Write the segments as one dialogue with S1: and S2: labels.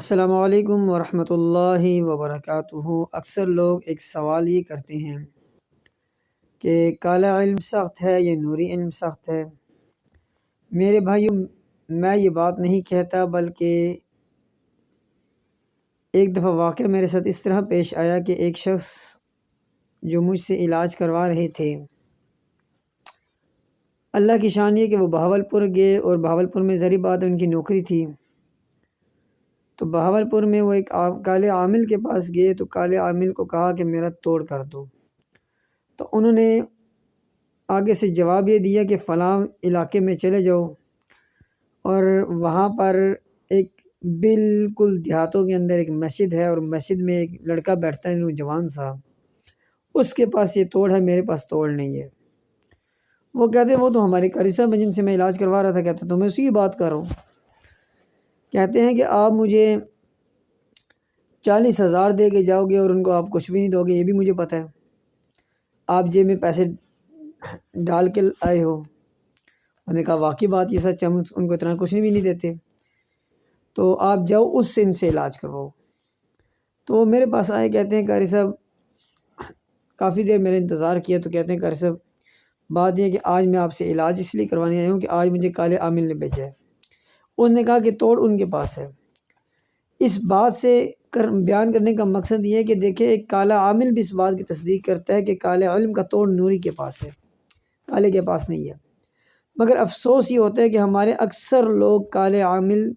S1: السلام علیکم ورحمۃ اللہ وبرکاتہ۔ اکثر لوگ ایک سوال یہ کرتے ہیں کہ کالا علم سخت ہے یا نوری علم سخت ہے۔ میرے بھائیوں، میں یہ بات نہیں کہتا، بلکہ ایک دفعہ واقعہ میرے ساتھ اس طرح پیش آیا کہ ایک شخص جو مجھ سے علاج کروا رہے تھے، اللہ کی شان یہ کہ وہ بہاولپور گئے، اور بہاولپور میں ظاہر بات ہے ان کی نوکری تھی، تو بہاولپور میں وہ ایک کالے عامل کے پاس گئے، تو کالے عامل کو کہا کہ میرا توڑ کر دو، تو انہوں نے آگے سے جواب یہ دیا کہ فلاں علاقے میں چلے جاؤ، اور وہاں پر ایک بالکل دیہاتوں کے اندر ایک مسجد ہے، اور مسجد میں ایک لڑکا بیٹھتا ہے نوجوان سا، اس کے پاس یہ توڑ ہے، میرے پاس توڑ نہیں ہے۔ وہ کہتے وہ تو ہمارے قاری صاحب ہیں جن سے میں علاج کروا رہا تھا۔ کہتے تو میں اسی کی بات کر رہا ہوں۔ کہتے ہیں کہ آپ مجھے 40,000 دے کے جاؤ گے اور ان کو آپ کچھ بھی نہیں دو گے، یہ بھی مجھے پتہ ہے، آپ جیب میں پیسے ڈال کے آئے ہو۔ انہوں نے کہا واقعی بات یہ سچ ہے، ہم ان کو اتنا کچھ بھی نہیں دیتے، تو آپ جاؤ اس سے ان سے علاج کرواؤ۔ تو وہ میرے پاس آئے، کہتے ہیں قاری صاحب کافی دیر میرے انتظار کیا، تو کہتے ہیں قاری صاحب بات یہ ہے کہ آج میں آپ سے علاج اس لیے کروانے آیا ہوں کہ آج مجھے کالے عامل نے بھیجا ہے۔ انہوں نے کہا کہ توڑ ان کے پاس ہے۔ اس بات سے بیان کرنے کا مقصد یہ ہے کہ دیکھیں، ایک کالا عامل بھی اس بات کی تصدیق کرتا ہے کہ کالے علم کا توڑ نوری کے پاس ہے، کالے کے پاس نہیں ہے۔ مگر افسوس یہ ہوتا ہے کہ ہمارے اکثر لوگ کالے عامل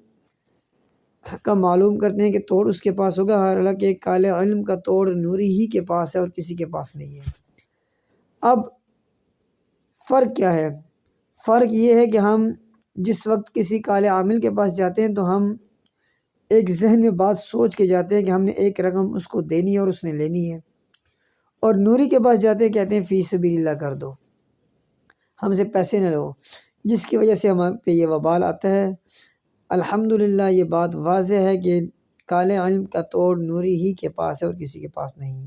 S1: کا معلوم کرتے ہیں کہ توڑ اس کے پاس ہوگا، حالانکہ کالے علم کا توڑ نوری ہی کے پاس ہے اور کسی کے پاس نہیں ہے۔ اب فرق کیا ہے؟ فرق یہ ہے کہ ہم جس وقت کسی کالے عامل کے پاس جاتے ہیں تو ہم ایک ذہن میں بات سوچ کے جاتے ہیں کہ ہم نے ایک رقم اس کو دینی ہے اور اس نے لینی ہے، اور نوری کے پاس جاتے ہیں کہتے ہیں فی سبیل اللہ کر دو، ہم سے پیسے نہ لو، جس کی وجہ سے ہم پہ یہ وبال آتا ہے۔ الحمدللہ یہ بات واضح ہے کہ کالے علم کا توڑ نوری ہی کے پاس ہے اور کسی کے پاس نہیں۔